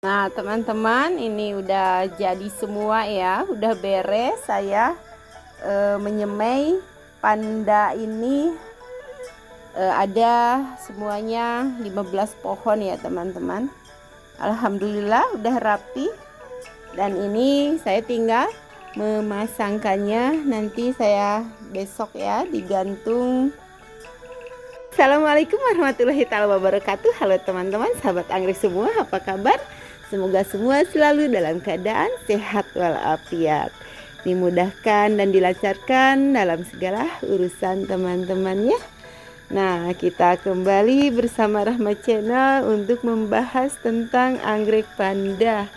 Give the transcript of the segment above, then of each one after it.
Nah, teman-teman, ini udah jadi semua ya, udah beres. Saya menyemai panda ini ada semuanya 15 pohon ya, teman-teman. Alhamdulillah udah rapi. Dan ini saya tinggal memasangkannya. Nanti saya besok ya digantung. Assalamualaikum warahmatullahi wabarakatuh. Halo teman-teman, sahabat anggrek semua, apa kabar? Semoga semua selalu dalam keadaan sehat walafiat, dimudahkan dan dilancarkan dalam segala urusan teman-temannya. Nah, kita kembali bersama Rahmat Channel untuk membahas tentang anggrek panda,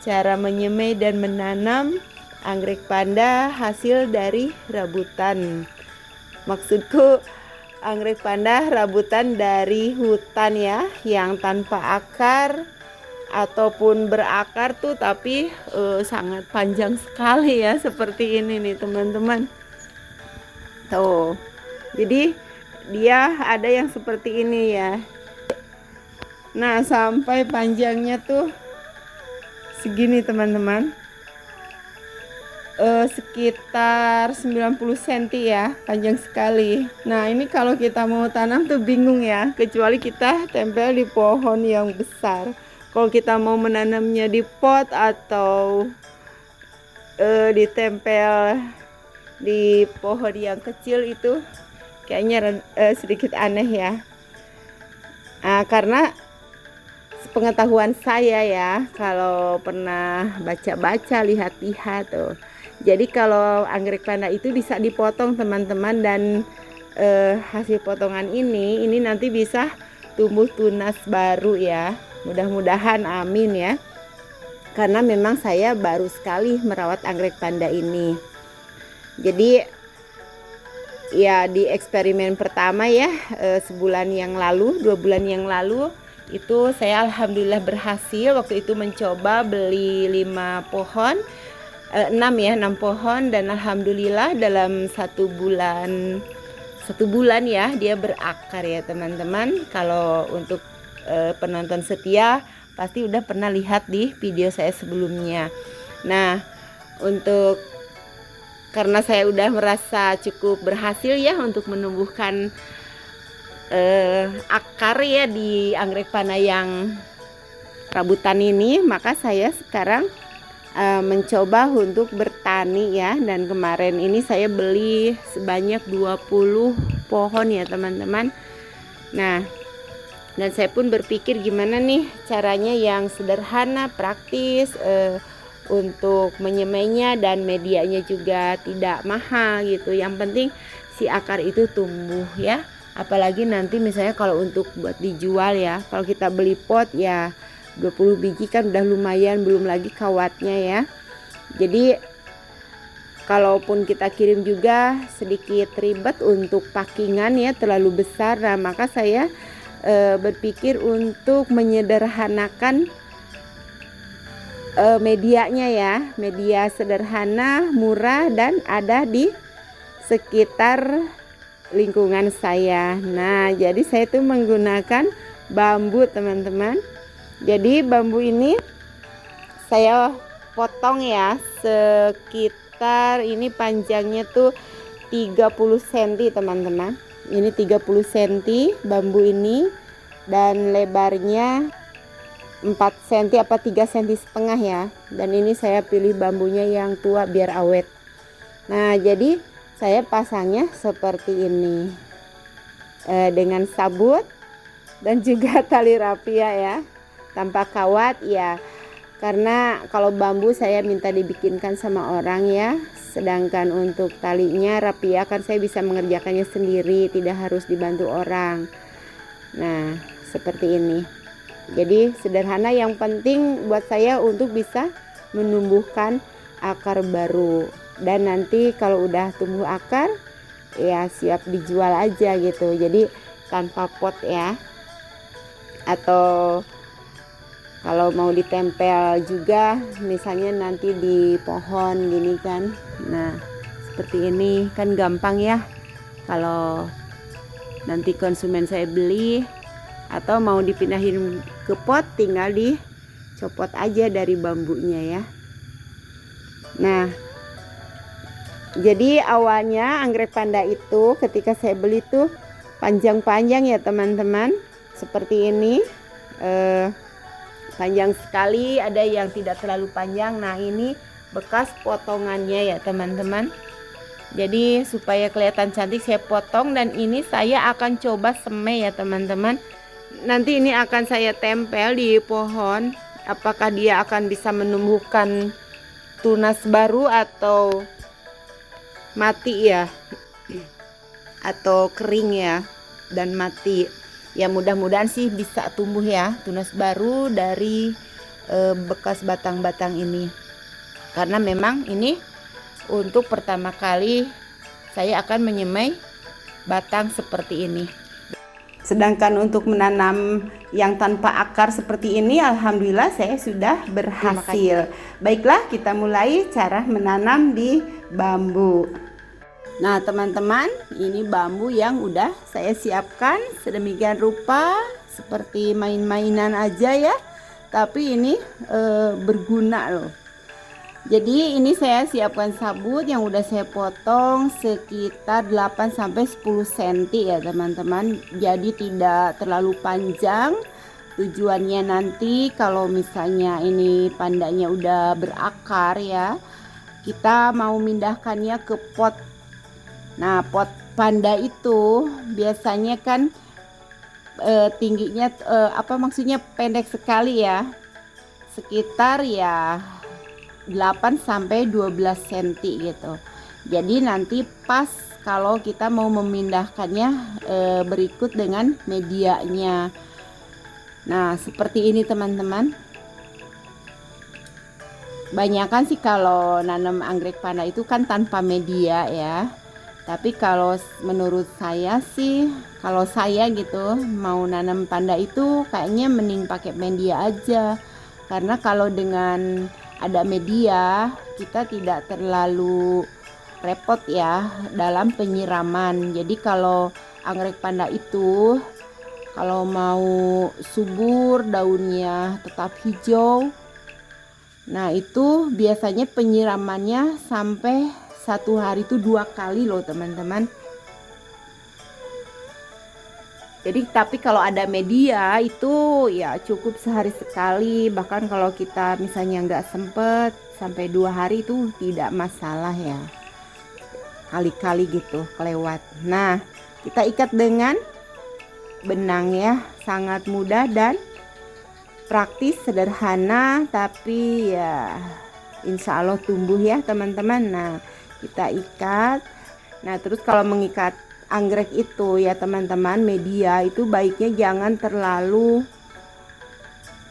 cara menyemai dan menanam anggrek panda hasil dari rabutan. Maksudku anggrek panda rabutan dari hutan ya, yang tanpa akar ataupun berakar tuh, tapi sangat panjang sekali ya, seperti ini nih teman-teman. Tuh, jadi dia ada yang seperti ini ya. Nah, sampai panjangnya tuh segini teman-teman, sekitar 90 cm ya, panjang sekali. Nah, ini kalau kita mau tanam tuh bingung ya, kecuali kita tempel di pohon yang besar. Kalau kita mau menanamnya di pot atau ditempel di pohon yang kecil itu kayaknya sedikit aneh ya. Karena pengetahuan saya ya, kalau pernah baca-baca, lihat-lihat tuh. Jadi kalau anggrek panda itu bisa dipotong teman-teman, dan hasil potongan ini nanti bisa tumbuh tunas baru ya. Mudah-mudahan, amin ya. Karena memang saya baru sekali merawat anggrek panda ini. Jadi ya di eksperimen pertama ya, sebulan yang lalu, 2 bulan yang lalu, itu saya alhamdulillah berhasil. Waktu itu mencoba beli 5 pohon, 6 pohon, dan alhamdulillah dalam 1 bulan ya dia berakar ya teman-teman. Kalau untuk penonton setia pasti udah pernah lihat di video saya sebelumnya. Nah, karena saya udah merasa cukup berhasil ya untuk menumbuhkan akar ya di anggrek panda yang rabutan ini, maka saya sekarang mencoba untuk bertani ya. Dan kemarin ini saya beli sebanyak 20 pohon ya teman-teman. Nah, dan saya pun berpikir gimana nih caranya yang sederhana, praktis, untuk menyemainya, dan medianya juga tidak mahal gitu. Yang penting si akar itu tumbuh ya. Apalagi nanti misalnya kalau untuk buat dijual ya, kalau kita beli pot ya 20 biji kan udah lumayan, belum lagi kawatnya ya. Jadi kalaupun kita kirim juga sedikit ribet untuk packingan ya, terlalu besar. Nah, maka saya berpikir untuk menyederhanakan medianya ya, media sederhana, murah, dan ada di sekitar lingkungan saya. Nah, jadi saya tuh menggunakan bambu teman-teman. Jadi bambu ini saya potong ya, sekitar ini panjangnya tuh 30 cm teman-teman. Ini 30 cm bambu ini, dan lebarnya 4 cm apa 3 cm setengah ya. Dan ini saya pilih bambunya yang tua biar awet. Nah, jadi saya pasangnya seperti ini, dengan sabut dan juga tali rapia ya, tanpa kawat ya. Karena kalau bambu saya minta dibikinkan sama orang ya, sedangkan untuk talinya rapia kan saya bisa mengerjakannya sendiri, tidak harus dibantu orang. Nah, seperti ini. Jadi sederhana, yang penting buat saya untuk bisa menumbuhkan akar baru. Dan nanti kalau udah tumbuh akar ya siap dijual aja gitu. Jadi tanpa pot ya. Atau kalau mau ditempel juga misalnya nanti di pohon gini kan. Nah, seperti ini kan gampang ya. Kalau nanti konsumen saya beli atau mau dipindahin ke pot, tinggal copot aja dari bambunya ya. Nah, jadi awalnya anggrek panda itu ketika saya beli tuh panjang-panjang ya teman-teman, seperti ini. Panjang sekali, ada yang tidak terlalu panjang. Nah, ini bekas potongannya ya teman-teman. Jadi supaya kelihatan cantik saya potong, dan ini saya akan coba semai ya teman-teman. Nanti ini akan saya tempel di pohon. Apakah dia akan bisa menumbuhkan tunas baru atau mati ya, atau kering ya dan mati. Ya mudah-mudahan sih bisa tumbuh ya tunas baru dari bekas batang-batang ini. Karena memang ini untuk pertama kali saya akan menyemai batang seperti ini. Sedangkan untuk menanam yang tanpa akar seperti ini, alhamdulillah saya sudah berhasil. Baiklah, kita mulai cara menanam di bambu. Nah teman-teman, ini bambu yang udah saya siapkan sedemikian rupa, seperti main-mainan aja ya, tapi ini berguna loh. Jadi ini saya siapkan sabut yang udah saya potong sekitar 8-10 cm ya teman-teman. Jadi tidak terlalu panjang. Tujuannya nanti kalau misalnya ini pandanya udah berakar ya, kita mau mindahkannya ke pot. Nah, pot panda itu biasanya kan tingginya maksudnya pendek sekali ya. Sekitar ya 8-12 cm gitu. Jadi nanti pas kalau kita mau memindahkannya berikut dengan medianya. Nah, seperti ini teman-teman. Banyakan sih kalau nanam anggrek panda itu kan tanpa media ya. Tapi kalau menurut saya sih, kalau saya gitu mau nanam panda itu kayaknya mending pakai media aja. Karena kalau dengan ada media, kita tidak terlalu repot ya dalam penyiraman. Jadi kalau anggrek panda itu kalau mau subur, daunnya tetap hijau, nah itu biasanya penyiramannya sampai 1 hari itu 2 kali loh teman-teman. Jadi tapi kalau ada media itu ya cukup sehari sekali. Bahkan kalau kita misalnya nggak sempet sampai 2 hari itu tidak masalah ya. Kali-kali gitu kelewat. Nah, kita ikat dengan benang ya. Sangat mudah dan praktis, sederhana, tapi ya insya Allah tumbuh ya teman-teman. Nah, kita ikat. Nah, terus kalau mengikat anggrek itu ya teman-teman, media itu baiknya jangan terlalu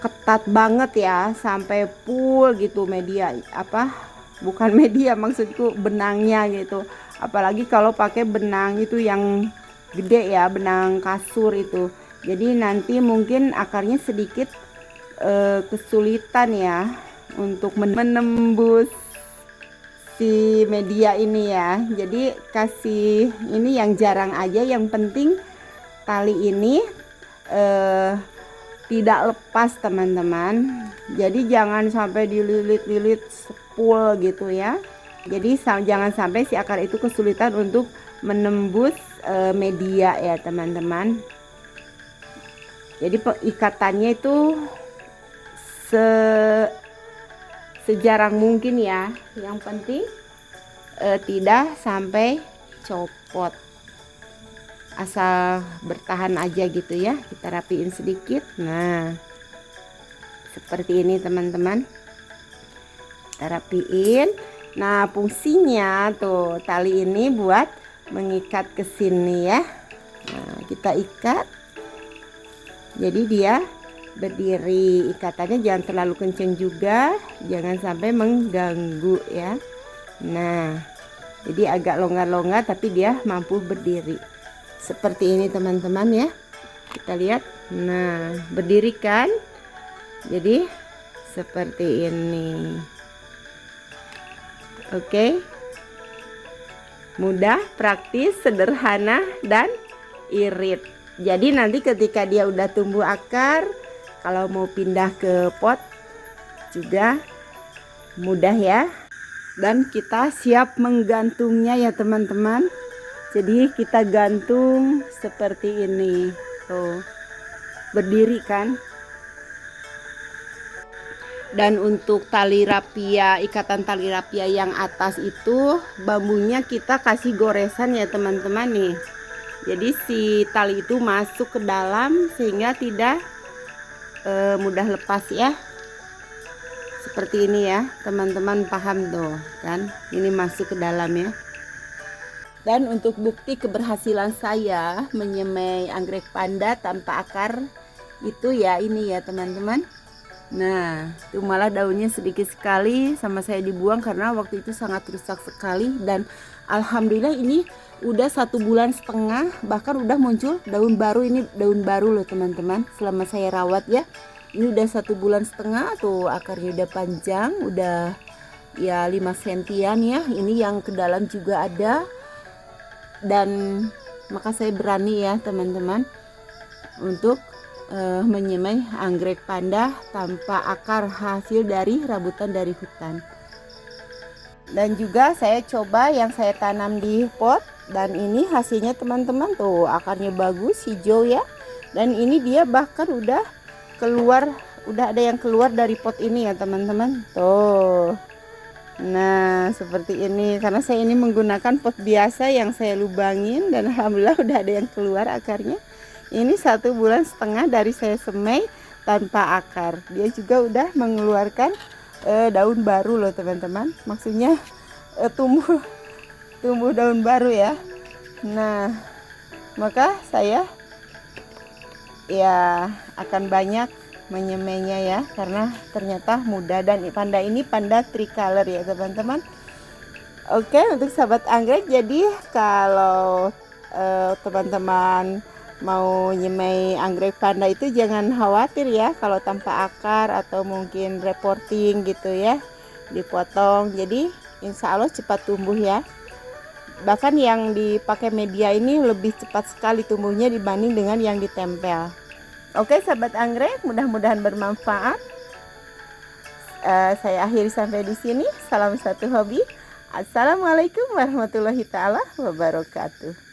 ketat banget ya, sampai full gitu media, bukan media maksudku benangnya gitu. Apalagi kalau pakai benang itu yang gede ya, benang kasur itu. Jadi nanti mungkin akarnya sedikit kesulitan ya untuk menembus si media ini ya. Jadi kasih ini yang jarang aja, yang penting tali ini tidak lepas teman-teman. Jadi jangan sampai dililit-lilit full gitu ya. Jadi jangan sampai si akar itu kesulitan untuk menembus media ya teman-teman. Jadi ikatannya itu sejarang mungkin ya, yang penting tidak sampai copot, asal bertahan aja gitu ya. Kita rapiin sedikit. Nah seperti ini teman-teman, kita rapiin. Nah fungsinya tuh tali ini buat mengikat ke sini ya. Nah, kita ikat jadi dia berdiri. Ikatannya jangan terlalu kencang juga, jangan sampai mengganggu ya. Nah jadi agak longgar-longgar tapi dia mampu berdiri seperti ini teman-teman ya. Kita lihat, nah berdiri kan, jadi seperti ini. Oke, mudah, praktis, sederhana, dan irit. Jadi nanti ketika dia udah tumbuh akar, kalau mau pindah ke pot juga mudah ya. Dan kita siap menggantungnya ya teman-teman. Jadi kita gantung seperti ini. Tuh, berdiri kan. Dan untuk tali rapia, ikatan tali rapia yang atas itu bambunya kita kasih goresan ya teman-teman nih. Jadi si tali itu masuk ke dalam sehingga tidak mudah lepas ya. Seperti ini ya teman-teman, paham tuh kan, ini masuk ke dalam ya. Dan untuk bukti keberhasilan saya menyemai anggrek panda tanpa akar itu ya ini ya teman-teman. Nah, itu malah daunnya sedikit sekali sama saya dibuang karena waktu itu sangat rusak sekali. Dan alhamdulillah ini udah 1,5 bulan, bahkan udah muncul daun baru. Ini daun baru loh teman-teman, selama saya rawat ya. Ini udah 1,5 bulan tuh, akarnya udah panjang, udah ya 5 sentian ya. Ini yang ke dalam juga ada. Dan maka saya berani ya teman-teman untuk menyemai anggrek panda tanpa akar hasil dari rabutan dari hutan. Dan juga saya coba yang saya tanam di pot, dan ini hasilnya teman-teman tuh, akarnya bagus hijau ya. Dan ini dia bahkan udah keluar, udah ada yang keluar dari pot ini ya teman-teman tuh. Nah seperti ini, karena saya ini menggunakan pot biasa yang saya lubangin, dan alhamdulillah udah ada yang keluar akarnya. Ini 1,5 bulan dari saya semai tanpa akar. Dia juga udah mengeluarkan daun baru loh teman-teman. Maksudnya tumbuh daun baru ya. Nah, maka saya ya akan banyak menyemainya ya, karena ternyata mudah. Dan panda ini panda tricolor ya teman-teman. Oke, untuk sahabat anggrek, jadi kalau teman-teman mau nyemai anggrek panda itu jangan khawatir ya kalau tanpa akar atau mungkin reporting gitu ya, dipotong. Jadi insya Allah cepat tumbuh ya. Bahkan yang dipakai media ini lebih cepat sekali tumbuhnya dibanding dengan yang ditempel. Oke sahabat anggrek, mudah-mudahan bermanfaat. Saya akhiri sampai di sini. Salam satu hobi. Assalamualaikum warahmatullahi taala wabarakatuh.